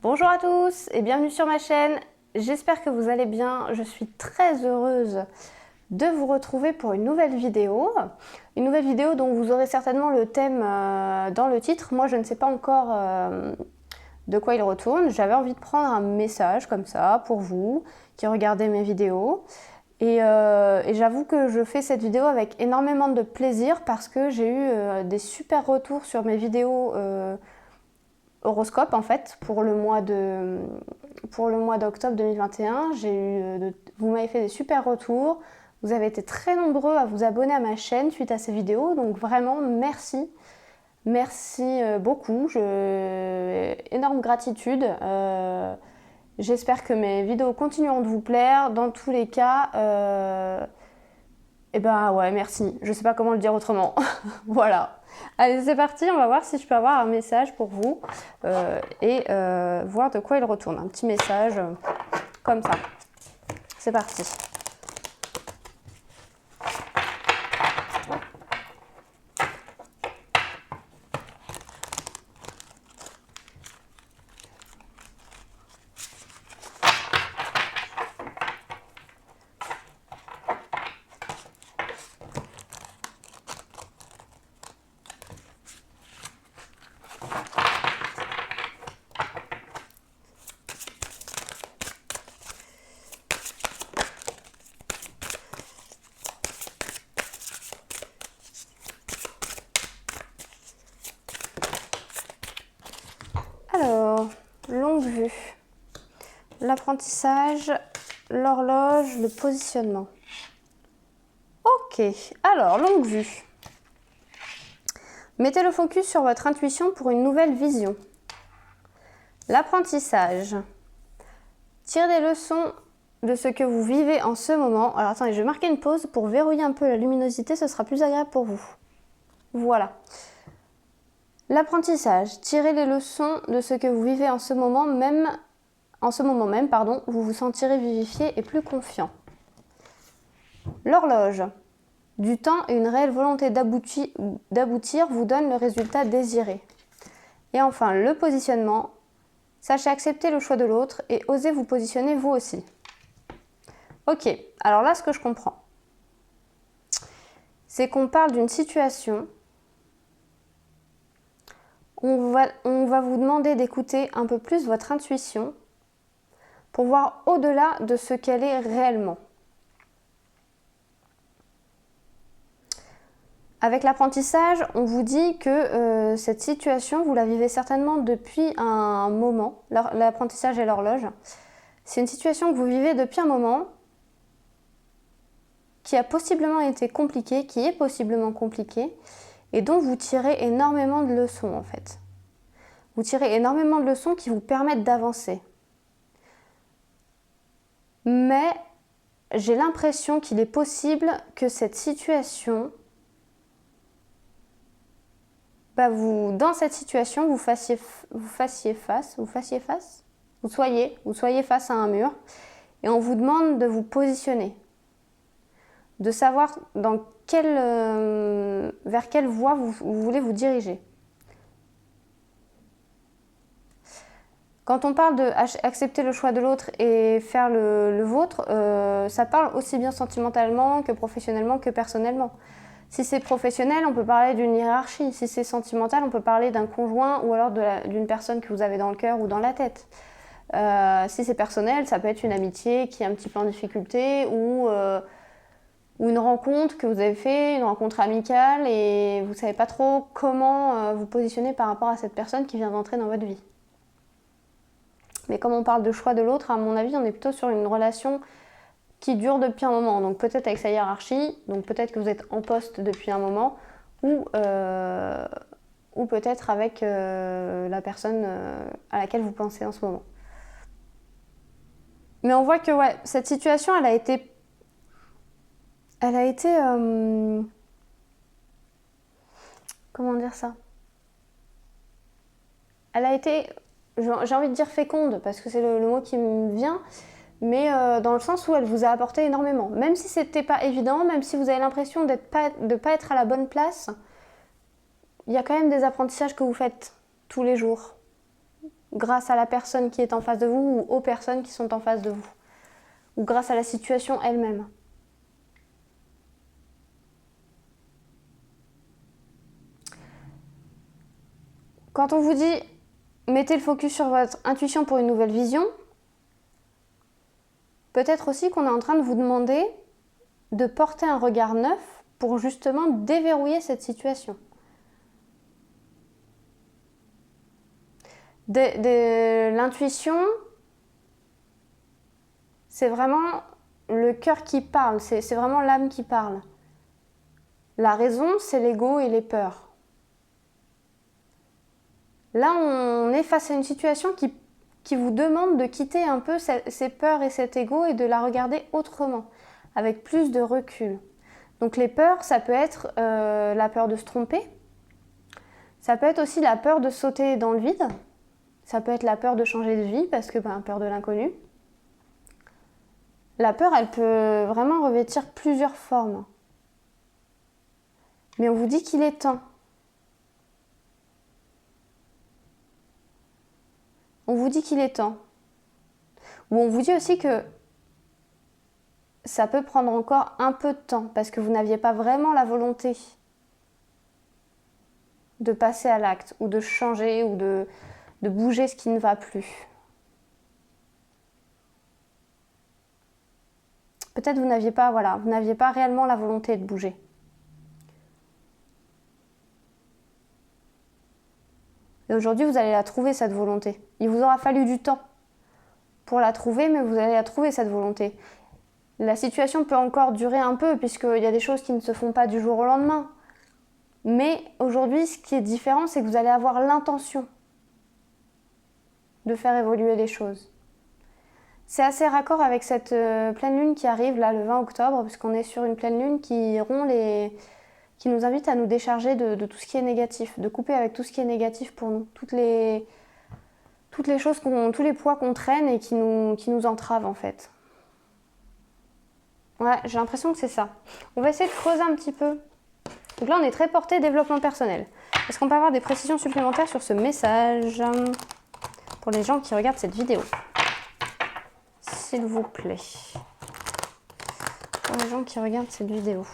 Bonjour à tous et bienvenue sur ma chaîne. J'espère que vous allez bien. Je suis très heureuse de vous retrouver pour une nouvelle vidéo. Une nouvelle vidéo dont vous aurez certainement le thème dans le titre. Moi, je ne sais pas encore de quoi il retourne. J'avais envie de prendre un message comme ça pour vous qui regardez mes vidéos. Et j'avoue que je fais cette vidéo avec énormément de plaisir parce que j'ai eu des super retours sur mes vidéos horoscope en fait pour le mois d'octobre 2021. Vous m'avez fait des super retours. Vous avez été très nombreux à vous abonner à ma chaîne suite à ces vidéos, donc vraiment merci. Merci beaucoup, énorme gratitude. J'espère que mes vidéos continueront de vous plaire. Dans tous les cas, et ben ouais, merci. Je sais pas comment le dire autrement. Voilà. Allez, c'est parti. On va voir si je peux avoir un message pour vous et voir de quoi il retourne. Un petit message comme ça. C'est parti. Alors, longue vue, l'apprentissage, l'horloge, le positionnement. Ok, alors, longue vue. Mettez le focus sur votre intuition pour une nouvelle vision. L'apprentissage. Tirez des leçons de ce que vous vivez en ce moment. Alors attendez, je vais marquer une pause pour verrouiller un peu la luminosité, ce sera plus agréable pour vous. Voilà. L'apprentissage. Tirez les leçons de ce que vous vivez en ce moment même, vous vous sentirez vivifié et plus confiant. L'horloge. Du temps et une réelle volonté d'aboutir vous donne le résultat désiré. Et enfin, le positionnement. Sachez accepter le choix de l'autre et osez vous positionner vous aussi. Ok, alors là, ce que je comprends, c'est qu'on parle d'une situation. On va vous demander d'écouter un peu plus votre intuition pour voir au-delà de ce qu'elle est réellement. Avec l'apprentissage, on vous dit que cette situation, vous la vivez certainement depuis un moment. L'apprentissage et l'horloge, c'est une situation que vous vivez depuis un moment qui a possiblement été compliquée, qui est possiblement compliquée, et dont vous tirez énormément de leçons en fait. Vous tirez énormément de leçons qui vous permettent d'avancer. Mais j'ai l'impression qu'il est possible que cette situation, dans cette situation, vous soyez face à un mur et on vous demande de vous positionner, de savoir vers quelle voie vous voulez vous diriger. Quand on parle d'accepter le choix de l'autre et faire le vôtre, ça parle aussi bien sentimentalement que professionnellement que personnellement. Si c'est professionnel, on peut parler d'une hiérarchie. Si c'est sentimental, on peut parler d'un conjoint ou alors d'une personne que vous avez dans le cœur ou dans la tête. Si c'est personnel, ça peut être une amitié qui est un petit peu en difficulté ou une rencontre que vous avez fait, une rencontre amicale et vous ne savez pas trop comment vous positionner par rapport à cette personne qui vient d'entrer dans votre vie. Mais comme on parle de choix de l'autre, à mon avis, on est plutôt sur une relation qui dure depuis un moment. Donc peut-être avec sa hiérarchie, donc peut-être que vous êtes en poste depuis un moment, ou peut-être avec la personne à laquelle vous pensez en ce moment. Mais on voit que ouais, cette situation, elle a été comment dire ça? Elle a été, j'ai envie de dire féconde, parce que c'est le mot qui me vient, mais dans le sens où elle vous a apporté énormément. Même si c'était pas évident, même si vous avez l'impression de pas être à la bonne place, il y a quand même des apprentissages que vous faites tous les jours. grâce à la personne qui est en face de vous ou aux personnes qui sont en face de vous, ou grâce à la situation elle-même. Quand on vous dit mettez le focus sur votre intuition pour une nouvelle vision, peut-être aussi qu'on est en train de vous demander de porter un regard neuf pour justement déverrouiller cette situation. L'intuition, c'est vraiment le cœur qui parle, c'est vraiment l'âme qui parle. La raison, c'est l'ego et les peurs. Là, on est face à une situation qui vous demande de quitter un peu ces peurs et cet ego et de la regarder autrement, avec plus de recul. Donc les peurs, ça peut être la peur de se tromper, ça peut être aussi la peur de sauter dans le vide, ça peut être la peur de changer de vie parce que peur de l'inconnu. La peur, elle peut vraiment revêtir plusieurs formes. Mais on vous dit qu'il est temps. On vous dit qu'il est temps. Ou on vous dit aussi que ça peut prendre encore un peu de temps parce que vous n'aviez pas vraiment la volonté de passer à l'acte ou de changer ou de bouger ce qui ne va plus. Peut-être vous n'aviez pas réellement la volonté de bouger. Et aujourd'hui, vous allez la trouver, cette volonté. Il vous aura fallu du temps pour la trouver, mais vous allez la trouver, cette volonté. La situation peut encore durer un peu, puisqu'il y a des choses qui ne se font pas du jour au lendemain. Mais aujourd'hui, ce qui est différent, c'est que vous allez avoir l'intention de faire évoluer les choses. C'est assez raccord avec cette pleine lune qui arrive, là, le 20 octobre, puisqu'on est sur une pleine lune qui nous invite à nous décharger de tout ce qui est négatif, de couper avec tout ce qui est négatif pour nous, toutes les choses, tous les poids qu'on traîne et qui nous entravent en fait. Ouais, j'ai l'impression que c'est ça. On va essayer de creuser un petit peu. Donc là, on est très porté développement personnel. Est-ce qu'on peut avoir des précisions supplémentaires sur ce message pour les gens qui regardent cette vidéo? S'il vous plaît. Pour les gens qui regardent cette vidéo.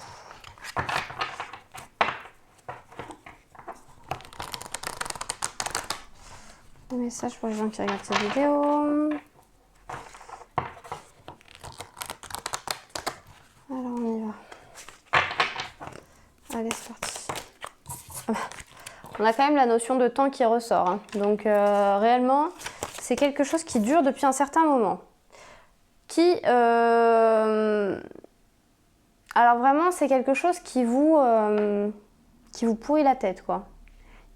Un message pour les gens qui regardent cette vidéo. Alors on y va. Allez, c'est parti. On a quand même la notion de temps qui ressort. Hein. Donc réellement, c'est quelque chose qui dure depuis un certain moment. Alors vraiment, c'est quelque chose qui vous pourrit la tête, quoi.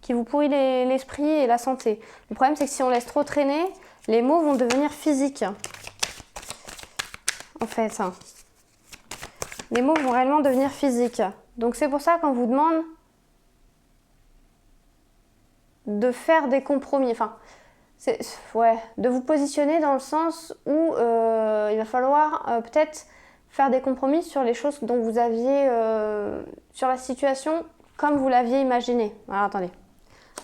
Qui vous pourrit l'esprit et la santé. Le problème, c'est que si on laisse trop traîner, les maux vont devenir physiques. En fait, les maux vont réellement devenir physiques. Donc c'est pour ça qu'on vous demande de faire des compromis. Enfin, de vous positionner dans le sens où il va falloir peut-être faire des compromis sur les choses dont vous aviez, sur la situation comme vous l'aviez imaginé. Alors attendez.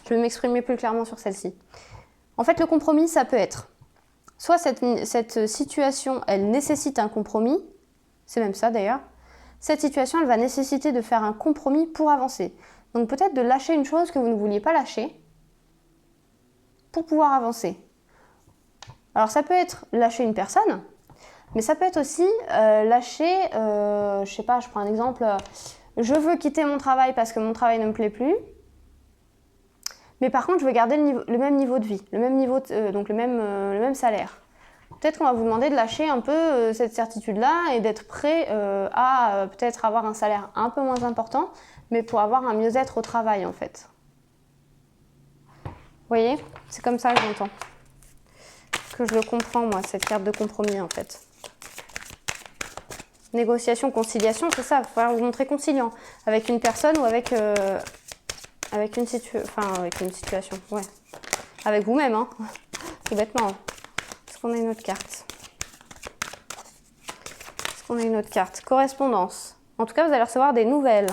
Je vais m'exprimer plus clairement sur celle-ci. En fait, le compromis, ça peut être soit cette situation, elle nécessite un compromis, c'est même ça d'ailleurs. Cette situation, elle va nécessiter de faire un compromis pour avancer. Donc peut-être de lâcher une chose que vous ne vouliez pas lâcher pour pouvoir avancer. Alors ça peut être lâcher une personne, mais ça peut être aussi lâcher, je sais pas, je prends un exemple, je veux quitter mon travail parce que mon travail ne me plaît plus. Mais par contre, je veux garder le même niveau de vie, donc le même salaire. Peut-être qu'on va vous demander de lâcher un peu cette certitude-là et d'être prêt à peut-être avoir un salaire un peu moins important, mais pour avoir un mieux-être au travail, en fait. Vous voyez? C'est comme ça que j'entends. Que je le comprends, moi, cette carte de compromis, en fait. Négociation, conciliation, c'est ça. Il va falloir vous montrer conciliant avec une personne ou avec une situation, ouais. Avec vous-même, hein. Tout bêtement. Est-ce qu'on a une autre carte? Correspondance. En tout cas, vous allez recevoir des nouvelles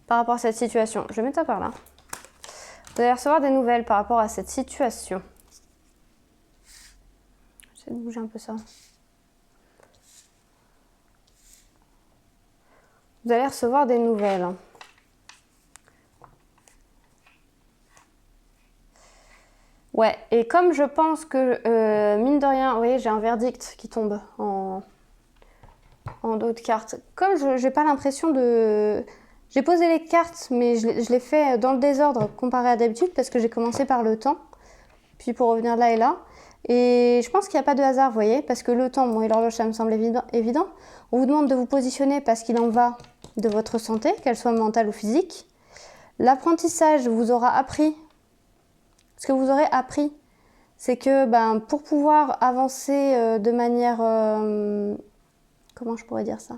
par rapport à cette situation. Je vais mettre ça par là. Vous allez recevoir des nouvelles par rapport à cette situation. J'essaie de bouger un peu ça. Vous allez recevoir des nouvelles. Ouais, et comme je pense que, mine de rien, vous voyez, j'ai un verdict qui tombe en dos de cartes. Comme je n'ai pas l'impression de... J'ai posé les cartes, mais je l'ai fait dans le désordre comparé à d'habitude, parce que j'ai commencé par le temps, puis pour revenir là et là. Et je pense qu'il n'y a pas de hasard, vous voyez, parce que le temps, bon, et l'horloge, ça me semble évident. On vous demande de vous positionner parce qu'il en va de votre santé, qu'elle soit mentale ou physique. L'apprentissage vous aura appris. Ce que vous aurez appris, c'est que pour pouvoir avancer de manière... comment je pourrais dire ça?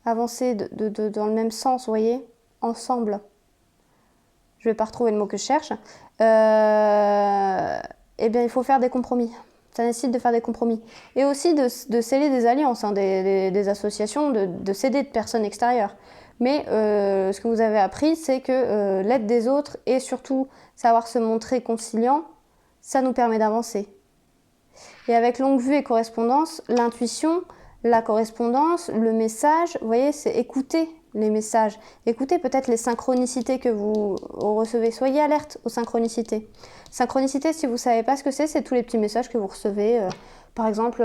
Avancer dans le même sens, vous voyez, ensemble. Je ne vais pas retrouver le mot que je cherche. Eh bien, il faut faire des compromis. Ça nécessite de faire des compromis. Et aussi de sceller des alliances, hein, des associations, de s'aider de personnes extérieures. Mais ce que vous avez appris, c'est que l'aide des autres et surtout savoir se montrer conciliant, ça nous permet d'avancer. Et avec longue vue et correspondance, l'intuition, la correspondance, le message, vous voyez, c'est écouter les messages. Écoutez peut-être les synchronicités que vous recevez. Soyez alerte aux synchronicités. Synchronicité, si vous ne savez pas ce que c'est tous les petits messages que vous recevez. Par exemple,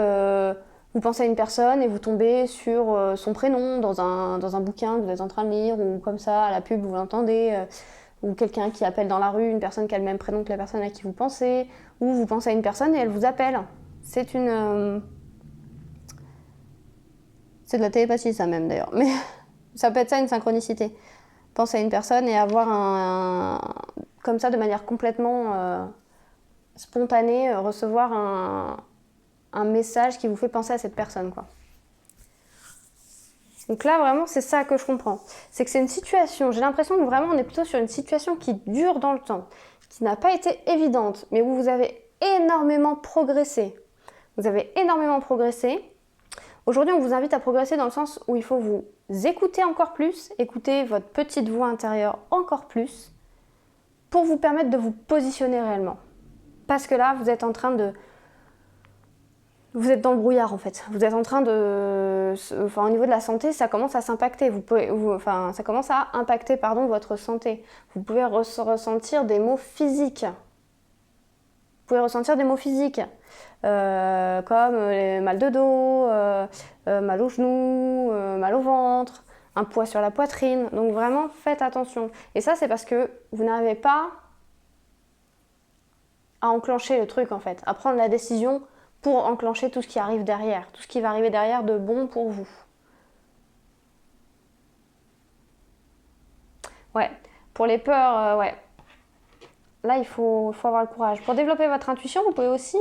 vous pensez à une personne et vous tombez sur son prénom dans un bouquin que vous êtes en train de lire, ou comme ça, à la pub, vous l'entendez, ou quelqu'un qui appelle dans la rue, une personne qui a le même prénom que la personne à qui vous pensez, ou vous pensez à une personne et elle vous appelle. C'est une... c'est de la télépathie, ça même, d'ailleurs. Mais ça peut être ça, une synchronicité. Penser à une personne et avoir comme ça, de manière complètement spontanée, recevoir un message qui vous fait penser à cette personne, quoi. Donc là, vraiment, c'est ça que je comprends. C'est que c'est une situation, j'ai l'impression que vraiment, on est plutôt sur une situation qui dure dans le temps, qui n'a pas été évidente, mais où vous avez énormément progressé. Vous avez énormément progressé. Aujourd'hui, on vous invite à progresser dans le sens où il faut vous écouter encore plus, écouter votre petite voix intérieure encore plus, pour vous permettre de vous positionner réellement. Parce que là, vous êtes en train de... Vous êtes dans le brouillard, en fait. Vous êtes en train de... Enfin, au niveau de la santé, ça commence à s'impacter. Ça commence à impacter, votre santé. Vous pouvez ressentir des maux physiques. Vous pouvez ressentir des maux physiques, comme les mal de dos, mal aux genoux, mal au ventre, un poids sur la poitrine. Donc vraiment, faites attention. Et ça, c'est parce que vous n'arrivez pas à enclencher le truc, en fait, à prendre la décision pour enclencher tout ce qui arrive derrière, tout ce qui va arriver derrière de bon pour vous. Ouais, pour les peurs, ouais. Là, il faut avoir le courage. Pour développer votre intuition, vous pouvez aussi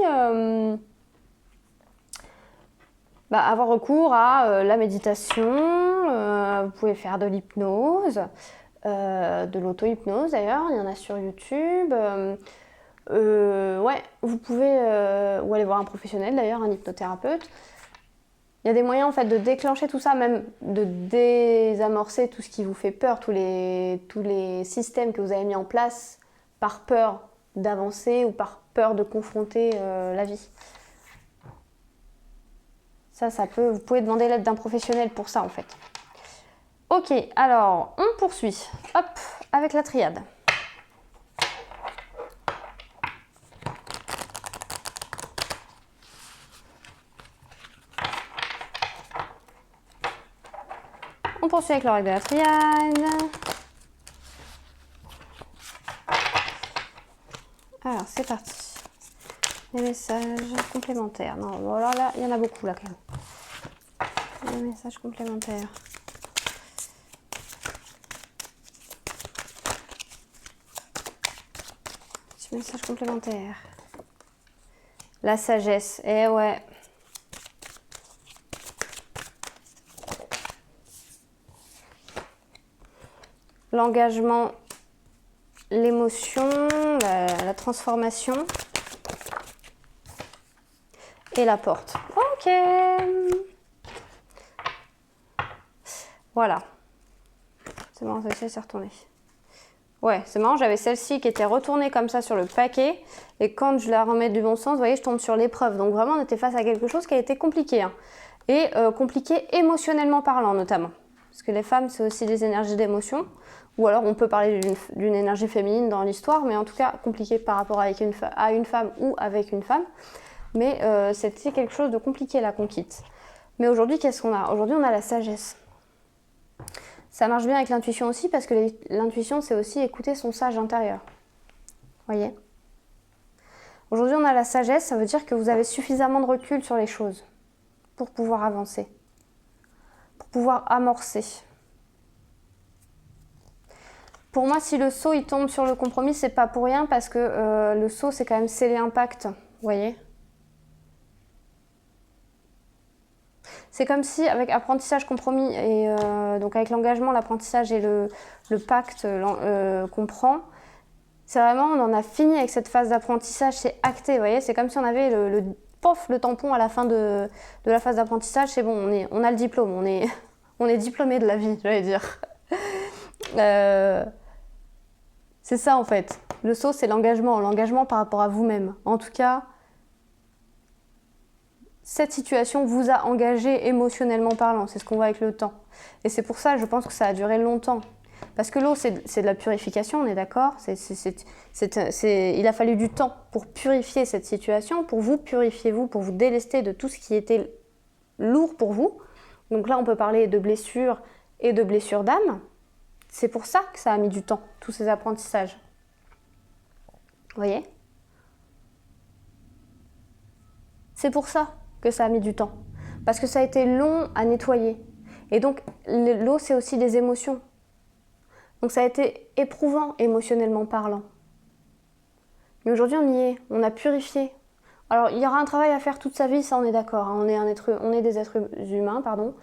avoir recours à la méditation, vous pouvez faire de l'hypnose, de l'auto-hypnose d'ailleurs, il y en a sur YouTube. Ouais, vous pouvez ou aller voir un professionnel d'ailleurs, un hypnothérapeute. Il y a des moyens en fait de déclencher tout ça, même de désamorcer tout ce qui vous fait peur, tous les systèmes que vous avez mis en place par peur d'avancer ou par peur de confronter la vie. Ça peut, vous pouvez demander l'aide d'un professionnel pour ça en fait. Ok, alors on poursuit. Hop, avec la triade. On poursuit avec l'oracle de la triade. Alors, c'est parti. Les messages complémentaires. Non, bon, alors là, il y en a beaucoup là quand même. Les messages complémentaires. Petit message complémentaire. La sagesse. Eh ouais. L'engagement, l'émotion, la transformation et la porte. Ok. Voilà. C'est bon, ça s'est retourné. Ouais, c'est marrant, j'avais celle-ci qui était retournée comme ça sur le paquet. Et quand je la remets du bon sens, vous voyez, je tombe sur l'épreuve. Donc vraiment, on était face à quelque chose qui a été compliqué. Hein. Et compliqué émotionnellement parlant, notamment. Parce que les femmes, c'est aussi des énergies d'émotion. Ou alors, on peut parler d'une énergie féminine dans l'histoire, mais en tout cas, compliqué par rapport à une femme ou avec une femme. Mais c'était quelque chose de compliqué, là, qu'on quitte. Mais aujourd'hui, qu'est-ce qu'on a? Aujourd'hui, on a la sagesse. Ça marche bien avec l'intuition aussi, parce que l'intuition, c'est aussi écouter son sage intérieur. Voyez? Aujourd'hui, on a la sagesse, ça veut dire que vous avez suffisamment de recul sur les choses pour pouvoir avancer, pour pouvoir amorcer. Pour moi, si le saut il tombe sur le compromis, c'est pas pour rien, parce que le saut, c'est quand même sceller un pacte. Vous voyez? C'est comme si, avec apprentissage, compromis, et donc avec l'engagement, l'apprentissage et le pacte qu'on prend, c'est vraiment, on en a fini avec cette phase d'apprentissage, c'est acté, vous voyez, c'est comme si on avait le tampon à la fin de la phase d'apprentissage, c'est bon, on a le diplôme, on est diplômé de la vie, j'allais dire. C'est ça en fait, le saut c'est l'engagement par rapport à vous-même. En tout cas, cette situation vous a engagé émotionnellement parlant, c'est ce qu'on voit avec le temps. Et c'est pour ça, je pense que ça a duré longtemps. Parce que l'eau, c'est de la purification, on est d'accord. Il a fallu du temps pour purifier cette situation, pour vous purifier vous, pour vous délester de tout ce qui était lourd pour vous. Donc là, on peut parler de blessures et de blessures d'âme. C'est pour ça que ça a mis du temps, tous ces apprentissages. Vous voyez? C'est pour ça que ça a mis du temps. Parce que ça a été long à nettoyer. Et donc, l'eau, c'est aussi des émotions. Donc ça a été éprouvant émotionnellement parlant. Mais aujourd'hui, on y est. On a purifié. Alors, il y aura un travail à faire toute sa vie, ça, on est d'accord. Hein. On est des êtres humains, pardon.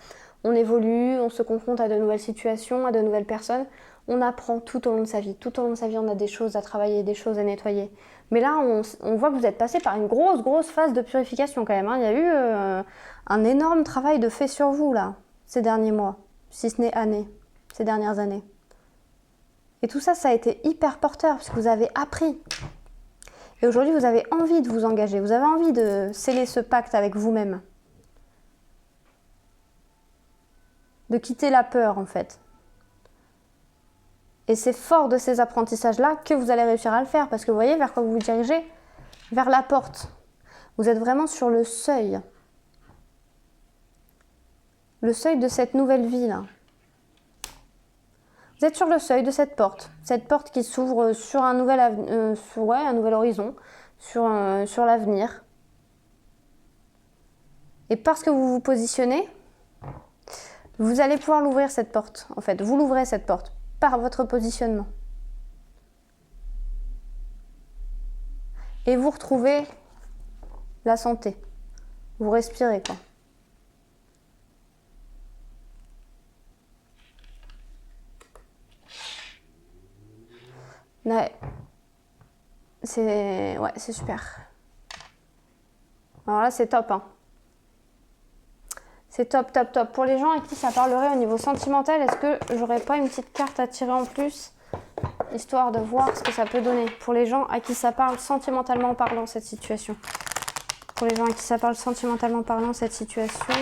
On évolue, on se confronte à de nouvelles situations, à de nouvelles personnes. On apprend tout au long de sa vie. Tout au long de sa vie, on a des choses à travailler, des choses à nettoyer. Mais là, on voit que vous êtes passé par une grosse phase de purification quand même. Hein. Il y a eu un énorme travail de fait sur vous, là, ces derniers mois, si ce n'est années, ces dernières années. Et tout ça, ça a été hyper porteur, parce que vous avez appris. Et aujourd'hui, vous avez envie de vous engager. Vous avez envie de sceller ce pacte avec vous-même. De quitter la peur, en fait. Et c'est fort de ces apprentissages-là que vous allez réussir à le faire. Parce que vous voyez vers quoi vous vous dirigez? Vers la porte. Vous êtes vraiment sur le seuil. Le seuil de cette nouvelle vie, là. Vous êtes sur le seuil de cette porte qui s'ouvre sur un nouvel, un nouvel horizon, sur l'avenir. Et parce que vous vous positionnez, vous allez pouvoir l'ouvrir cette porte. En fait, vous l'ouvrez cette porte par votre positionnement. Et vous retrouvez la santé. Vous respirez, quoi. Ouais, c'est super. Alors là, c'est top. Hein. C'est top. Pour les gens à qui ça parlerait au niveau sentimental, est-ce que j'aurais pas une petite carte à tirer en plus, histoire de voir ce que ça peut donner pour les gens à qui ça parle sentimentalement parlant, cette situation. Pour les gens à qui ça parle sentimentalement parlant, cette situation.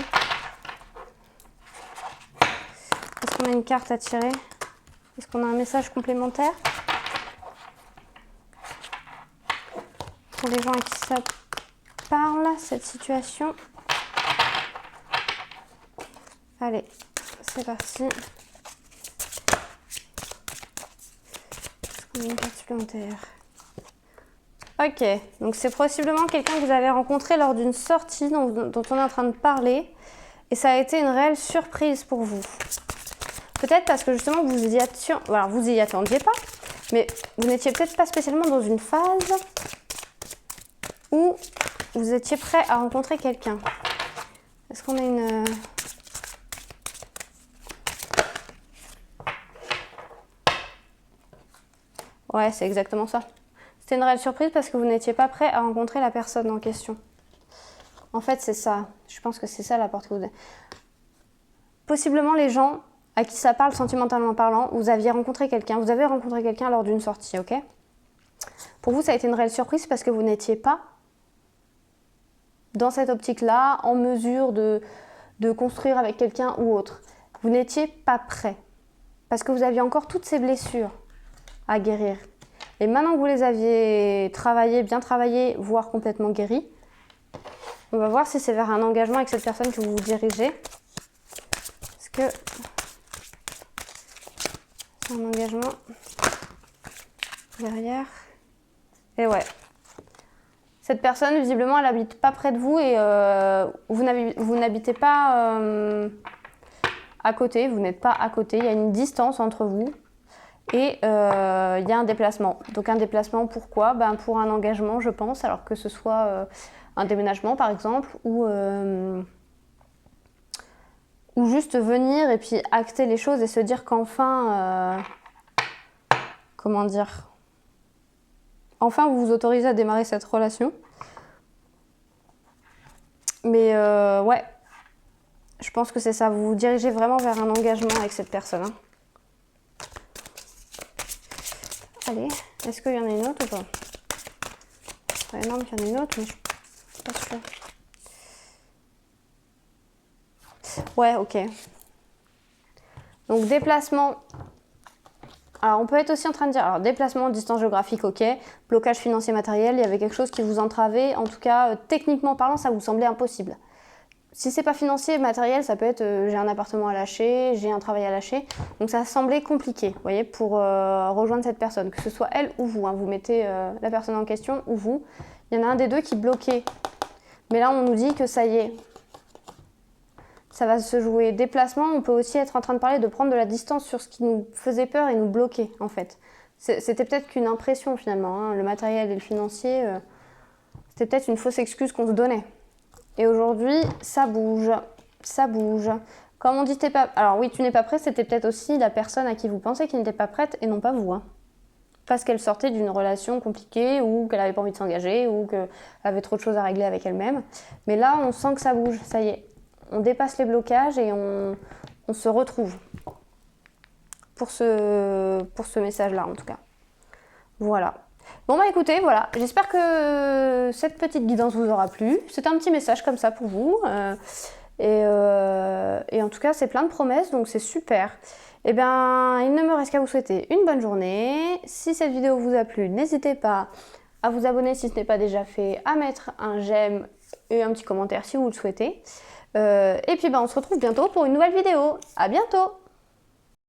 Est-ce qu'on a une carte à tirer? Est-ce qu'on a un message complémentaire? Pour les gens à qui ça parle, cette situation. Allez, c'est parti. Est-ce qu'on a une carte supplémentaire? Ok, donc c'est possiblement quelqu'un que vous avez rencontré lors d'une sortie dont on est en train de parler. Et ça a été une réelle surprise pour vous. Peut-être parce que justement vous y attendiez pas, mais vous n'étiez peut-être pas spécialement dans une phase où vous étiez prêt à rencontrer quelqu'un. Est-ce qu'on a une... Ouais, c'est exactement ça. C'était une réelle surprise parce que vous n'étiez pas prêt à rencontrer la personne en question. En fait, c'est ça. Je pense que c'est ça la porte que vous avez. Possiblement, les gens à qui ça parle sentimentalement parlant, vous aviez rencontré quelqu'un, vous avez rencontré quelqu'un lors d'une sortie, ok? Pour vous, ça a été une réelle surprise parce que vous n'étiez pas dans cette optique-là, en mesure de construire avec quelqu'un ou autre. Vous n'étiez pas prêt parce que vous aviez encore toutes ces blessures à guérir. Et maintenant que vous les aviez travaillées, bien travaillées, voire complètement guéries, on va voir si c'est vers un engagement avec cette personne que vous vous dirigez. Parce que c'est un engagement derrière. Et ouais. Cette personne, visiblement, elle n'habite pas près de vous et vous n'habitez pas à côté, vous n'êtes pas à côté. Il y a une distance entre vous et il y a un déplacement. Donc un déplacement, pourquoi? Pour un engagement, je pense, alors que ce soit un déménagement, par exemple, ou juste venir et puis acter les choses et se dire qu'enfin, comment dire, enfin vous vous autorisez à démarrer cette relation. Mais ouais, je pense que c'est ça, vous vous dirigez vraiment vers un engagement avec cette personne. Hein. Allez, est-ce qu'il y en a une autre ou pas? Ouais, non, il y en a une autre, mais je suis pas sûre. Ouais, ok. Donc déplacement. Alors on peut être aussi en train de dire, alors déplacement, distance géographique, ok. Blocage financier matériel, il y avait quelque chose qui vous entravait. En tout cas, techniquement parlant, ça vous semblait impossible. Si c'est pas financier, matériel, ça peut être j'ai un appartement à lâcher, j'ai un travail à lâcher. Donc ça semblait compliqué, vous voyez, pour rejoindre cette personne, que ce soit elle ou vous. Hein, vous mettez la personne en question ou vous. Il y en a un des deux qui bloquait. Mais là, on nous dit que ça y est. Ça va se jouer déplacement. On peut aussi être en train de parler de prendre de la distance sur ce qui nous faisait peur et nous bloquer, en fait. C'était peut-être qu'une impression, finalement. Hein. Le matériel et le financier, c'était peut-être une fausse excuse qu'on se donnait. Et aujourd'hui, ça bouge. Ça bouge. Comme on dit, t'es pas... Alors oui, tu n'es pas prêt, c'était peut-être aussi la personne à qui vous pensez qui n'était pas prête et non pas vous. Hein. Parce qu'elle sortait d'une relation compliquée ou qu'elle n'avait pas envie de s'engager ou qu'elle avait trop de choses à régler avec elle-même. Mais là, on sent que ça bouge, ça y est. On dépasse les blocages et on se retrouve. Pour ce message-là, en tout cas. Voilà. Bon bah écoutez, voilà, j'espère que cette petite guidance vous aura plu. C'est un petit message comme ça pour vous. Et en tout cas, c'est plein de promesses, donc c'est super. Eh bien, il ne me reste qu'à vous souhaiter une bonne journée. Si cette vidéo vous a plu, n'hésitez pas à vous abonner si ce n'est pas déjà fait, à mettre un j'aime et un petit commentaire si vous le souhaitez. Et puis on se retrouve bientôt pour une nouvelle vidéo. À bientôt!